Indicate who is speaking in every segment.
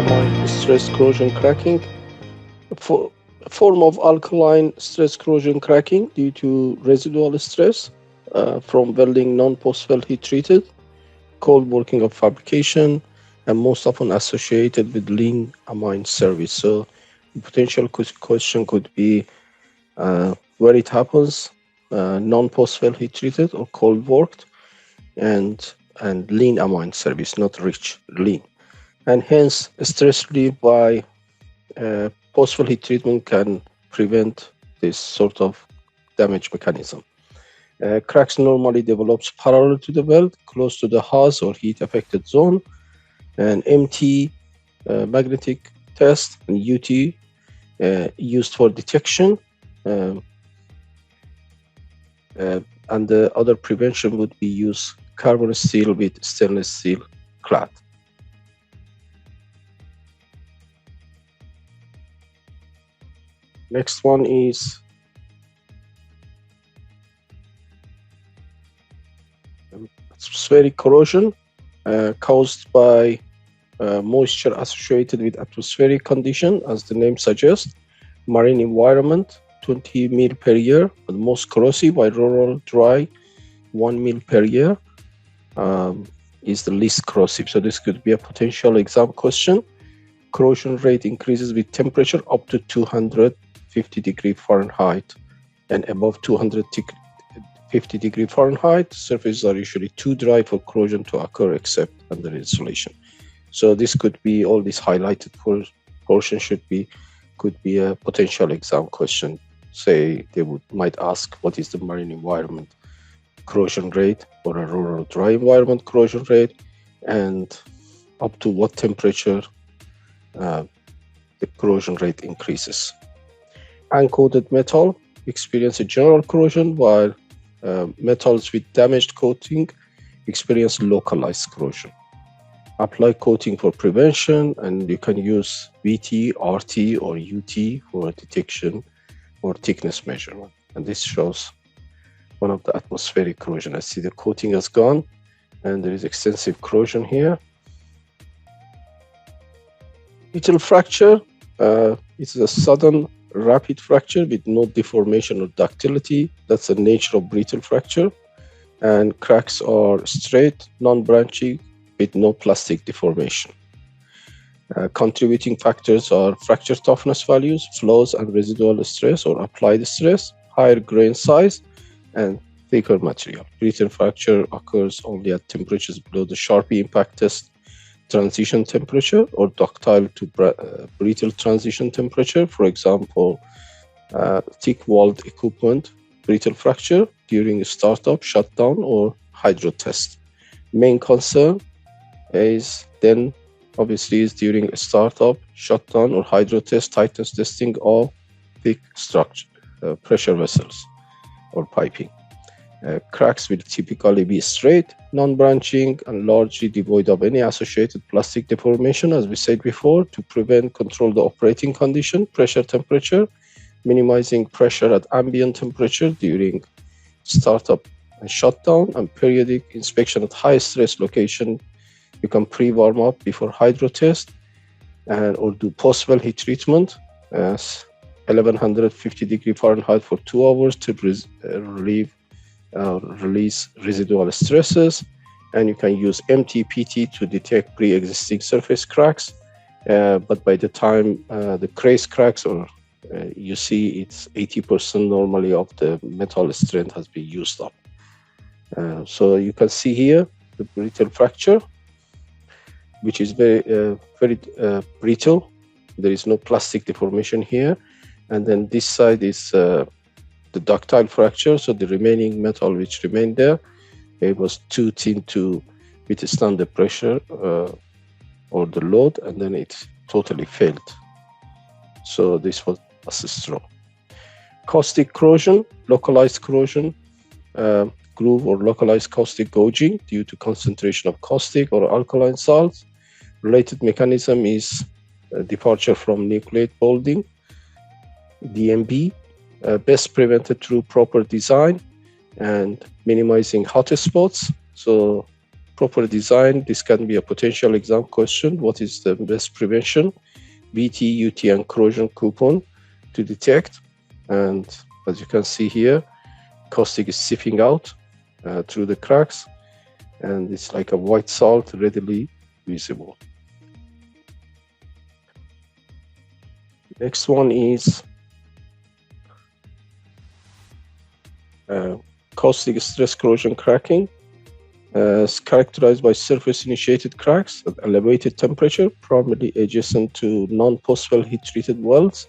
Speaker 1: amine stress corrosion cracking, a form of alkaline stress corrosion cracking due to residual stress from welding non-post-weld heat-treated, cold working of fabrication, and most often associated with lean amine service. So the potential question could be where it happens, non-post-weld heat-treated or cold worked, and lean amine service, not rich, lean. And hence, stress relief by post-weld heat treatment can prevent this sort of damage mechanism. Cracks normally develops parallel to the weld, close to the Haas or heat-affected zone. And MT, magnetic test, and UT used for detection. And the other prevention would be use carbon steel with stainless steel clad. Next one is atmospheric corrosion caused by moisture associated with atmospheric condition, as the name suggests. Marine environment, 20 mil per year, but most corrosive, by rural dry, 1 mil per year is the least corrosive. So this could be a potential exam question. Corrosion rate increases with temperature up to 250 degrees Fahrenheit, and above 250 degrees Fahrenheit, surfaces are usually too dry for corrosion to occur except under insulation. So this could be, all this highlighted portion could be a potential exam question. Say they might ask what is the marine environment corrosion rate or a rural dry environment corrosion rate, and up to what temperature the corrosion rate increases. Uncoated metal experience a general corrosion, while metals with damaged coating experience localized corrosion. Apply coating for prevention, and you can use VT, RT, or UT for detection or thickness measurement. And this shows one of the atmospheric corrosion. I see the coating has gone, and there is extensive corrosion here. Brittle fracture, it's a sudden rapid fracture with no deformation or ductility. That's the nature of brittle fracture. And cracks are straight, non-branching, with no plastic deformation. Contributing factors are fracture toughness values, flows and residual stress or applied stress, higher grain size, and thicker material. Brittle fracture occurs only at temperatures below the Sharpie impact test transition temperature or ductile to brittle transition temperature. For example, thick-walled equipment, brittle fracture during startup, shutdown, or hydro test. Main concern is then obviously is during a startup, shutdown, or hydro test, tightness testing of thick structure, pressure vessels or piping. Cracks will typically be straight, non-branching, and largely devoid of any associated plastic deformation, as we said before, to prevent, control the operating condition, pressure, temperature, minimizing pressure at ambient temperature during startup and shutdown, and periodic inspection at high stress location. You can pre-warm up before hydro test or do post-weld heat treatment as 1150 degrees Fahrenheit for 2 hours to release residual stresses. And you can use MTPT to detect pre-existing surface cracks. But by the time the craze cracks, or you see it's 80% normally of the metal strength has been used up. So you can see here the brittle fracture, which is very brittle. There is no plastic deformation here. And then this side is the ductile fracture. So the remaining metal which remained there, it was too thin to withstand the pressure or the load, and then it totally failed. So this was a straw. Caustic corrosion, localized corrosion, groove or localized caustic gouging due to concentration of caustic or alkaline salts. Related mechanism is departure from nucleate bonding, DMB, best prevented through proper design and minimizing hot spots. So proper design, this can be a potential exam question. What is the best prevention, VT, UT, and corrosion coupon to detect? And as you can see here, caustic is seeping out through the cracks, and it's like a white salt, readily visible. Next one is caustic stress corrosion cracking. Is characterized by surface-initiated cracks at elevated temperature, primarily adjacent to non-post-well heat-treated wells.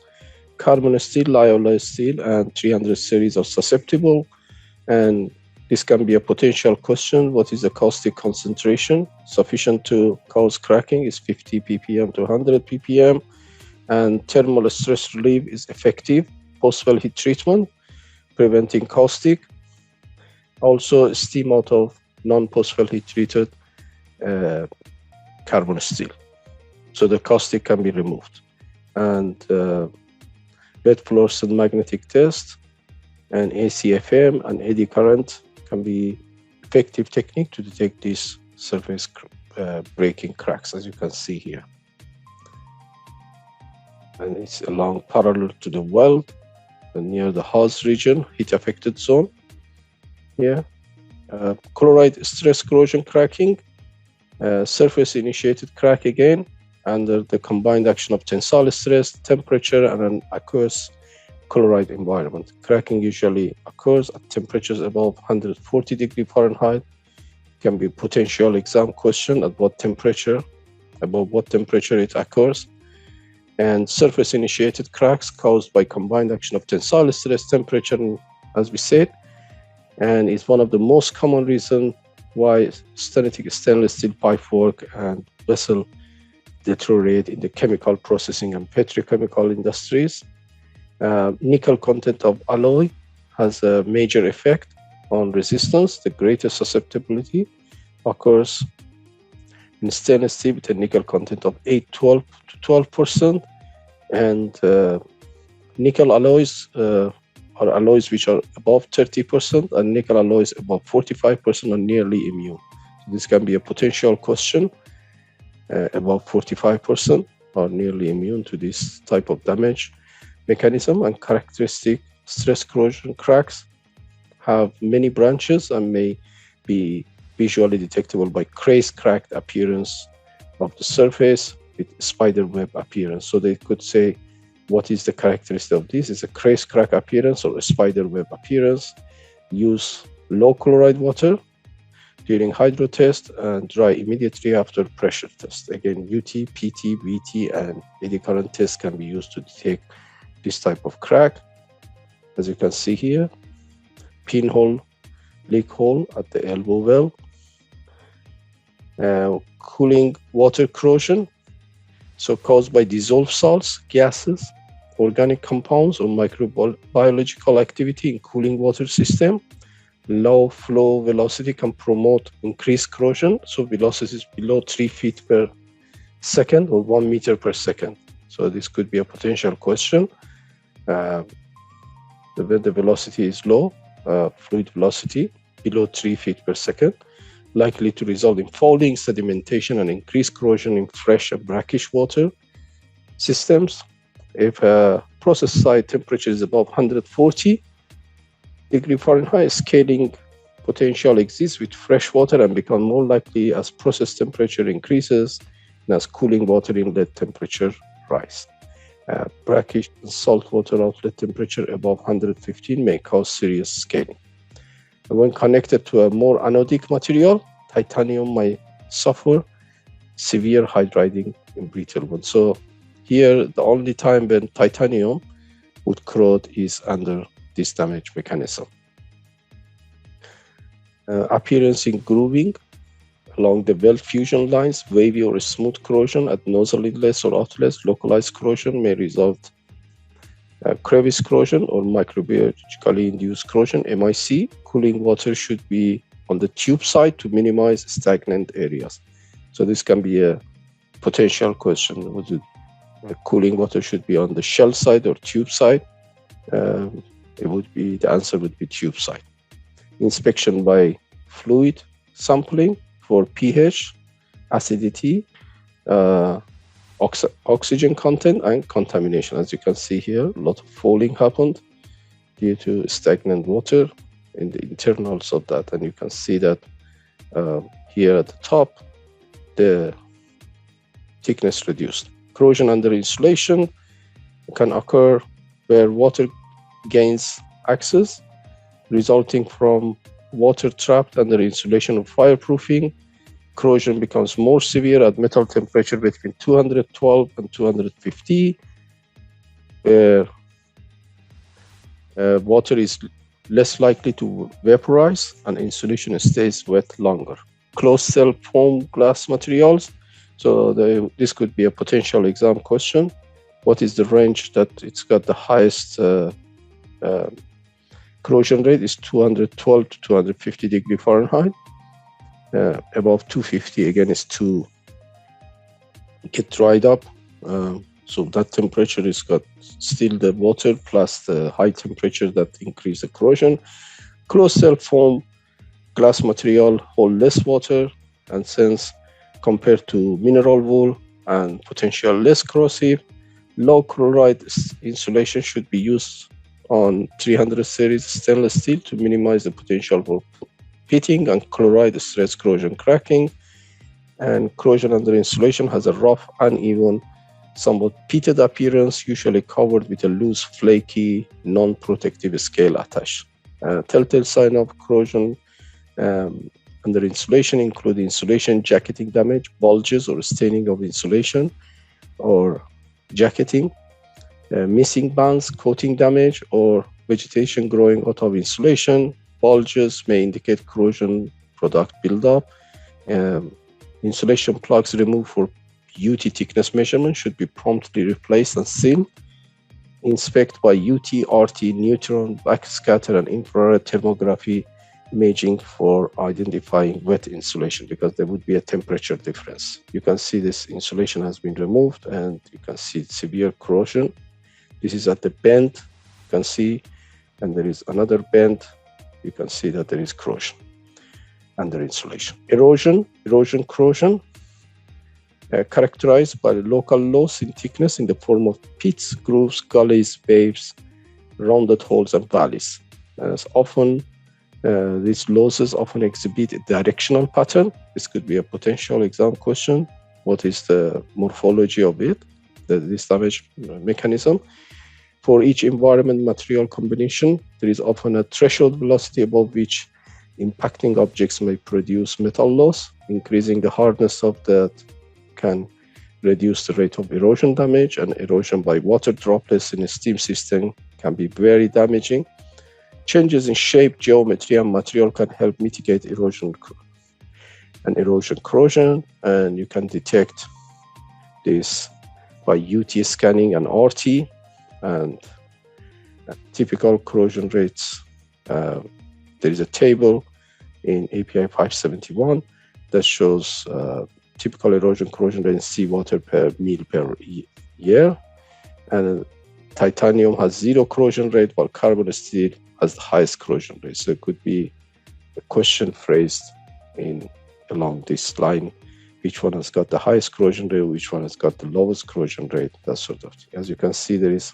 Speaker 1: Carbon steel, alloy steel, and 300 series are susceptible. And this can be a potential question. What is the caustic concentration sufficient to cause cracking? Is 50 ppm to 100 ppm. And thermal stress relief is effective post-well heat treatment, preventing caustic. Also, steam out of non-post-well heat treated carbon steel, so the caustic can be removed. And red fluorescent magnetic test and ACFM and eddy current can be effective technique to detect these surface breaking cracks, as you can see here. And it's along parallel to the weld and near the hose region, heat affected zone here. Chloride stress corrosion cracking, surface initiated crack again under the combined action of tensile stress, temperature, and an aqueous chloride environment. Cracking usually occurs at temperatures above 140 degrees Fahrenheit. Can be potential exam question at what temperature, above what temperature it occurs. And surface initiated cracks caused by combined action of tensile stress, temperature, as we said, and it's one of the most common reasons why static stainless steel pipework and vessel deteriorate in the chemical processing and petrochemical industries. Nickel content of alloy has a major effect on resistance. The greatest susceptibility occurs in stainless steel with a nickel content of 12 to 12%, and nickel alloys are alloys which are above 30%, and nickel alloys above 45% are nearly immune. So this can be a potential question. Above 45% are nearly immune to this type of damage mechanism. And characteristic stress corrosion cracks have many branches and may be visually detectable by crazed cracked appearance of the surface with spider web appearance. So they could say, what is the characteristic of this? It's a crazed crack appearance or a spider web appearance. Use low chloride water during hydro test and dry immediately after pressure test. Again, UT, PT, VT, and eddy current test can be used to detect this type of crack. As you can see here, pinhole, leak hole at the elbow well. Cooling water corrosion, so caused by dissolved salts, gases, organic compounds, or microbiological activity in cooling water system. Low flow velocity can promote increased corrosion, so velocities below 3 feet per second or 1 meter per second. So this could be a potential question. When the velocity is low, fluid velocity below 3 feet per second, likely to result in fouling, sedimentation, and increased corrosion in fresh and brackish water systems. If process site temperature is above 140 degrees Fahrenheit, scaling potential exists with fresh water and become more likely as process temperature increases and as cooling water inlet temperature rise. Brackish and saltwater outlet temperature above 115 may cause serious scaling. And when connected to a more anodic material, titanium might suffer severe hydriding in brittle wood. So here, the only time when titanium would corrode is under this damage mechanism. Appearance in grooving along the weld fusion lines, wavy or smooth corrosion at nozzle inlets or outlets. Localized corrosion may result crevice corrosion or microbiologically induced corrosion, MIC. Cooling water should be on the tube side to minimize stagnant areas. So this can be a potential question. Cooling water should be on the shell side or tube side. The answer would be tube side. Inspection by fluid sampling for pH, acidity, oxygen content, and contamination. As you can see here, a lot of fouling happened due to stagnant water in the internals of that. And you can see that here at the top, the thickness reduced. Corrosion under insulation can occur where water gains access, resulting from water trapped under insulation or fireproofing. Corrosion becomes more severe at metal temperature between 212 and 250, where water is less likely to vaporize and insulation stays wet longer. Closed cell foam glass materials. So this could be a potential exam question. What is the range that it's got the highest corrosion rate? Is 212 to 250 degree Fahrenheit. Above 250 again is to get dried up. So that temperature is got still the water plus the high temperature that increase the corrosion. Closed cell foam glass material hold less water, and since compared to mineral wool and potential less corrosive, low chloride insulation should be used on 300 series stainless steel to minimize the potential for pitting and chloride stress corrosion cracking. And corrosion under insulation has a rough, uneven, somewhat pitted appearance, usually covered with a loose, flaky, non-protective scale attached. Telltale sign of corrosion under insulation include insulation jacketing damage, bulges or staining of insulation or jacketing, missing bands, coating damage, or vegetation growing out of insulation. Bulges may indicate corrosion product buildup. Insulation plugs removed for UT thickness measurement should be promptly replaced and sealed. Inspect by UT, RT, neutron, backscatter, and infrared thermography imaging for identifying wet insulation, because there would be a temperature difference. You can see this insulation has been removed and you can see severe corrosion. This is at the bend, you can see, and there is another bend. You can see that there is corrosion under insulation. Erosion-Corrosion, characterized by local loss in thickness in the form of pits, grooves, gullies, waves, rounded holes, and valleys. As often, these losses often exhibit a directional pattern. This could be a potential exam question. What is the morphology of it, this damage mechanism? For each environment material combination, there is often a threshold velocity above which impacting objects may produce metal loss. Increasing the hardness of that can reduce the rate of erosion damage, and erosion by water droplets in a steam system can be very damaging. Changes in shape, geometry, and material can help mitigate erosion and erosion-corrosion, and you can detect this by UT scanning and RT. And typical corrosion rates, there is a table in API 571 that shows typical erosion corrosion rate in seawater per mil per year, and titanium has 0 corrosion rate, while carbon steel has the highest corrosion rate. So it could be a question phrased along this line: which one has got the highest corrosion rate, which one has got the lowest corrosion rate, that sort of thing. As you can see, there is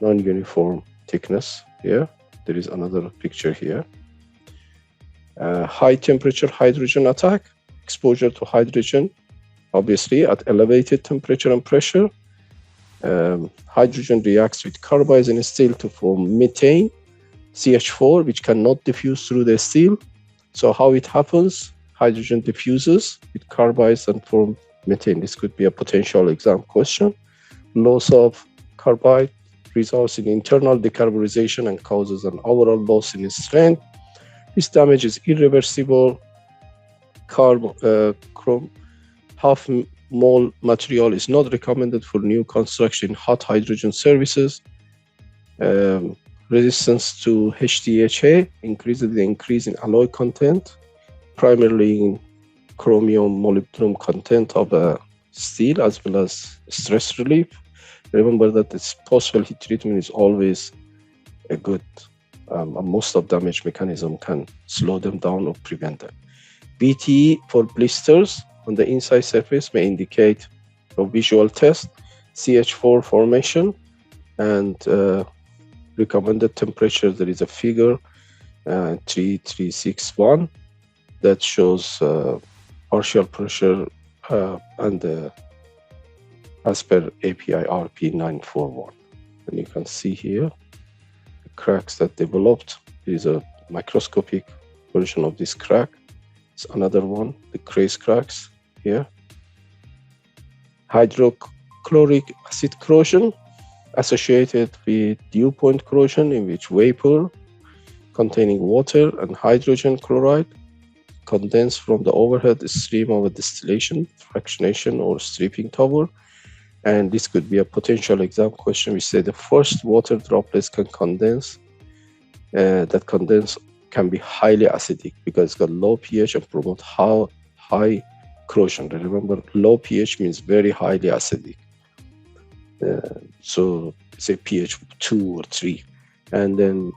Speaker 1: non-uniform thickness here. There is another picture here. High temperature hydrogen attack, exposure to hydrogen, obviously at elevated temperature and pressure. Hydrogen reacts with carbides in steel to form methane, CH4, which cannot diffuse through the steel. So how it happens? Hydrogen diffuses with carbides and form methane. This could be a potential exam question. Loss of carbide results in internal decarburization and causes an overall loss in its strength. This damage is irreversible. Chrome half mole material is not recommended for new construction in hot hydrogen services. Resistance to HTHA increases the increase in alloy content, primarily in chromium molybdenum content of steel, as well as stress relief. Remember that this post-well heat treatment is always a good and most of damage mechanism can slow them down or prevent them. BTE for blisters on the inside surface may indicate a visual test, CH4 formation, and recommended temperature. There is a figure 3361 that shows partial pressure and as per API RP 941. And you can see here the cracks that developed. There is a microscopic version of this crack. It's another one, the craze cracks here. Hydrochloric acid corrosion associated with dew point corrosion, in which vapor containing water and hydrogen chloride condense from the overhead stream of a distillation, fractionation, or stripping tower. And this could be a potential exam question. We say the first water droplets can condense, that condense can be highly acidic because it's got low pH and promote high corrosion. Remember, low pH means very highly acidic. So say pH 2 or 3. And then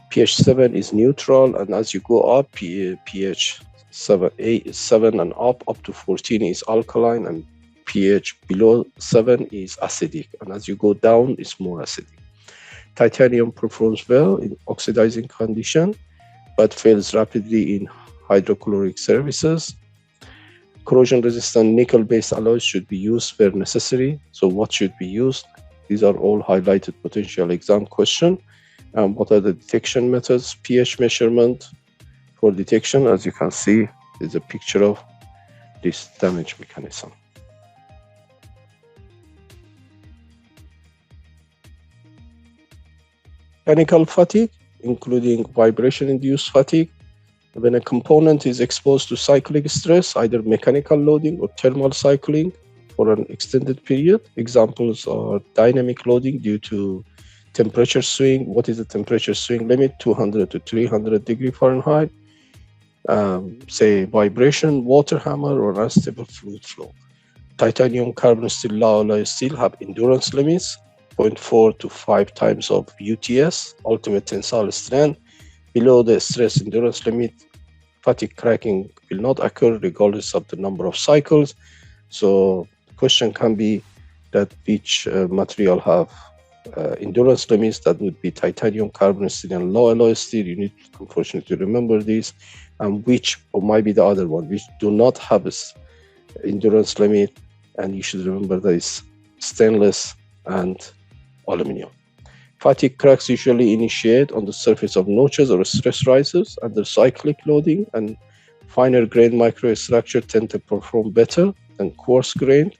Speaker 1: pH 7 is neutral, and as you go up, pH 7 and up to 14 is alkaline, and pH below 7 is acidic, and as you go down, it's more acidic. Titanium performs well in oxidizing condition, but fails rapidly in hydrochloric surfaces. Corrosion-resistant nickel-based alloys should be used where necessary. So what should be used? These are all highlighted potential exam question. What are the detection methods? pH measurement for detection. As you can see, there's a picture of this damage mechanism. Mechanical fatigue, including vibration-induced fatigue. When a component is exposed to cyclic stress, either mechanical loading or thermal cycling for an extended period. Examples are dynamic loading due to temperature swing. What is the temperature swing limit? 200 to 300 degrees Fahrenheit. Say vibration, water hammer, or unstable fluid flow. Titanium carbon steel low alloy steel have endurance limits, 0.4 to 5 times of UTS, ultimate tensile strength. Below the stress endurance limit, fatigue cracking will not occur regardless of the number of cycles. So the question can be that which material have endurance limits. That would be titanium, carbon steel, and low alloy steel. You need, unfortunately, to remember this. And which, or might be the other one, which do not have this endurance limit. And you should remember that it's stainless and aluminum. Fatigue cracks usually initiate on the surface of notches or stress risers under cyclic loading, and finer grained microstructure tend to perform better than coarse grained,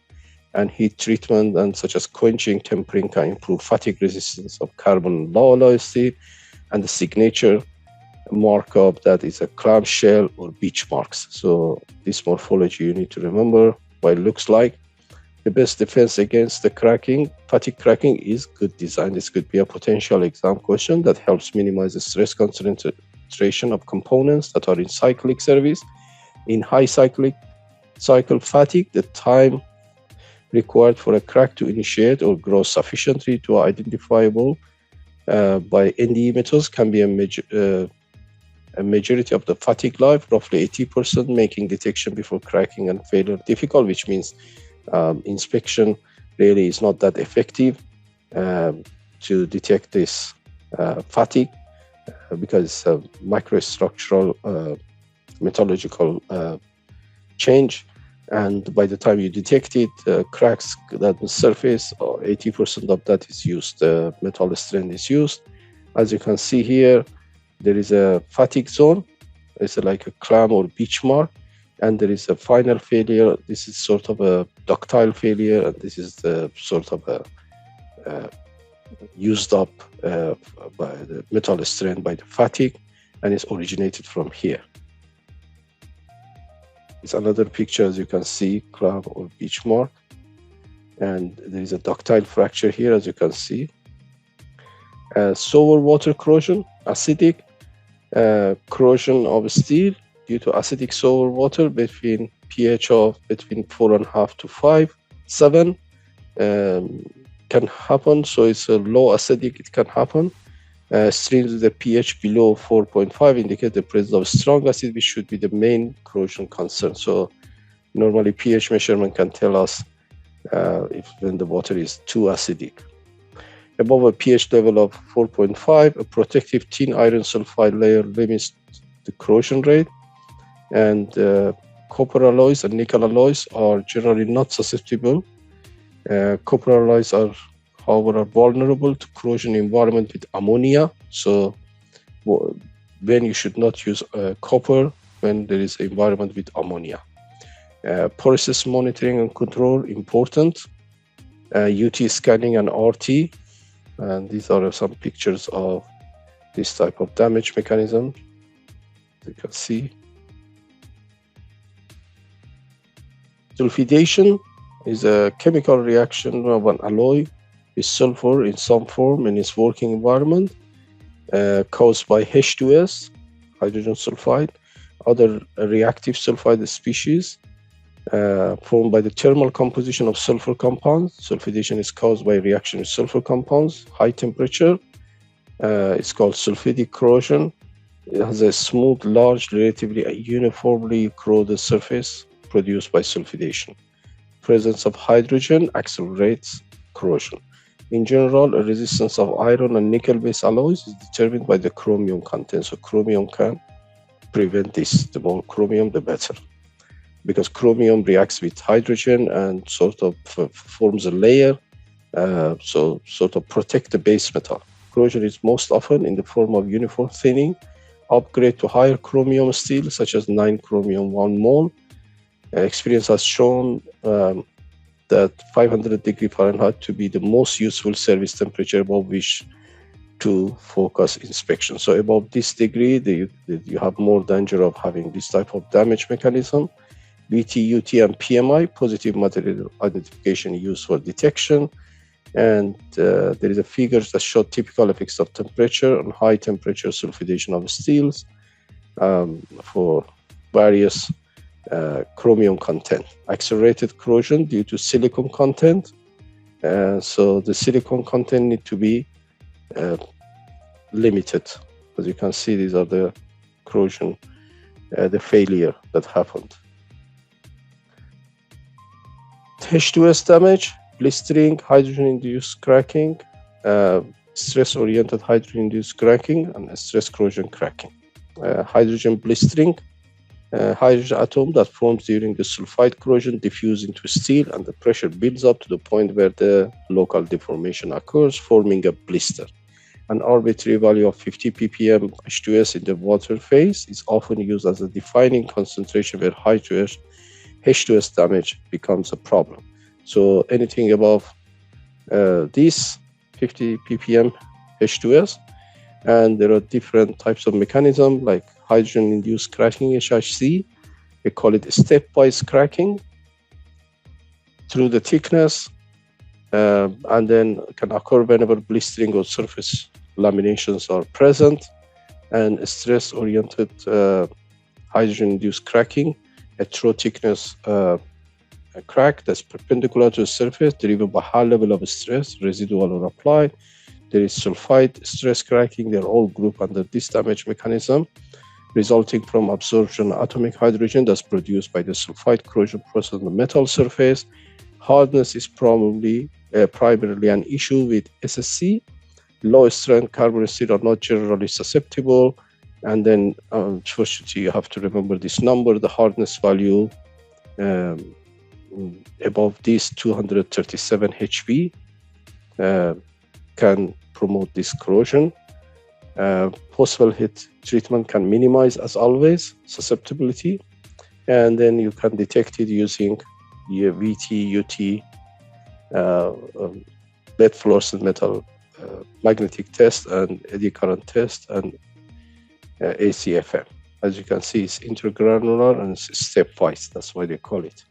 Speaker 1: and heat treatment and such as quenching, tempering can improve fatigue resistance of carbon low alloy steel, and the signature markup that is a clamshell or beach marks. So this morphology you need to remember what it looks like. The best defense against the cracking, fatigue cracking, is good design. This could be a potential exam question that helps minimize the stress concentration of components that are in cyclic service. In high cycle fatigue, the time required for a crack to initiate or grow sufficiently to identifiable by NDE methods can be a majority of the fatigue life, roughly 80%, making detection before cracking and failure difficult, which means inspection really is not that effective to detect this fatigue because microstructural metallurgical change, and by the time you detect it, cracks that surface, or 80% of that is used, metal strand is used. As you can see here, there is a fatigue zone. It's like a clam or beach mark, and there is a final failure. This is sort of a ductile failure, and this is the sort of a used up by the metal strand by the fatigue, and it's originated from here. It's another picture, as you can see, clam or beach mark, and there is a ductile fracture here, as you can see. Sour water corrosion, acidic corrosion of steel due to acidic sour water between pH of between 4.5 to 5, 7 can happen. So it's a low acidic, it can happen. Streams with a pH below 4.5 indicate the presence of strong acid, which should be the main corrosion concern. So normally pH measurement can tell us if when the water is too acidic. Above a pH level of 4.5, a protective thin iron sulfide layer limits the corrosion rate, and copper alloys and nickel alloys are generally not susceptible. Copper alloys are, however, vulnerable to corrosion environment with ammonia. So when you should not use copper when there is an environment with ammonia. Process monitoring and control important. UT scanning and RT. And these are some pictures of this type of damage mechanism. You can see. Sulfidation is a chemical reaction of an alloy with sulfur in some form in its working environment, caused by H2S, hydrogen sulfide, other reactive sulfide species, formed by the thermal composition of sulfur compounds. Sulfidation is caused by reaction with sulfur compounds, high temperature. It's called sulfidic corrosion. It has a smooth, large, relatively uniformly corroded surface produced by sulfidation. Presence of hydrogen accelerates corrosion. In general, a resistance of iron and nickel-based alloys is determined by the chromium content. So chromium can prevent this. The more chromium, the better, because chromium reacts with hydrogen and sort of forms a layer, so sort of protect the base metal. Corrosion is most often in the form of uniform thinning. Upgrade to higher chromium steel, such as 9 chromium 1 mole. Experience has shown that 500 degree Fahrenheit to be the most useful service temperature above which to focus inspection. So above this degree, you have more danger of having this type of damage mechanism. VT, UT, and PMI, positive material identification used for detection. And there is a figures that show typical effects of temperature and high temperature sulfidation of steels for various chromium content. Accelerated corrosion due to silicon content. So the silicon content need to be limited. As you can see, these are the corrosion, the failure that happened. H2S damage, blistering, hydrogen-induced cracking, stress-oriented hydrogen-induced cracking, and stress corrosion cracking. Hydrogen blistering, hydrogen atom that forms during the sulfide corrosion diffuse into steel, and the pressure builds up to the point where the local deformation occurs, forming a blister. An arbitrary value of 50 ppm H2S in the water phase is often used as a defining concentration where H2S damage becomes a problem. So anything above this 50 ppm H2S, and there are different types of mechanism like hydrogen-induced cracking, HTHA. We call it stepwise cracking through the thickness, and then can occur whenever blistering or surface laminations are present. And stress-oriented hydrogen-induced cracking, a through thickness crack that's perpendicular to the surface, driven by high level of stress, residual or applied. There is sulfide stress cracking. They're all grouped under this damage mechanism, resulting from absorption of atomic hydrogen that's produced by the sulfide corrosion process on the metal surface. Hardness is probably primarily an issue with SCC. Low strength carbon steel are not generally susceptible. And then, unfortunately, you have to remember this number, the hardness value above this 237 HV can promote this corrosion. Post-well heat treatment can minimize, as always, susceptibility. And then you can detect it using your VT, UT, lead fluorescent metal magnetic test and eddy current test and ACFM. As you can see, it's intergranular and it's stepwise. That's why they call it.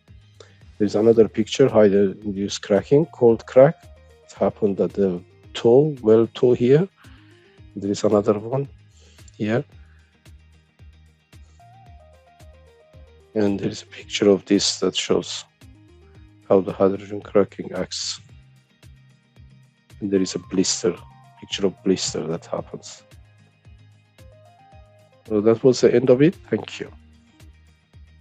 Speaker 1: There's another picture, hydrogen-induced cracking, cold crack. It happened at the toe, well toe here. There is another one here. And there is a picture of this that shows how the hydrogen cracking acts. And there is a blister picture of blister that happens. So that was the end of it. Thank you.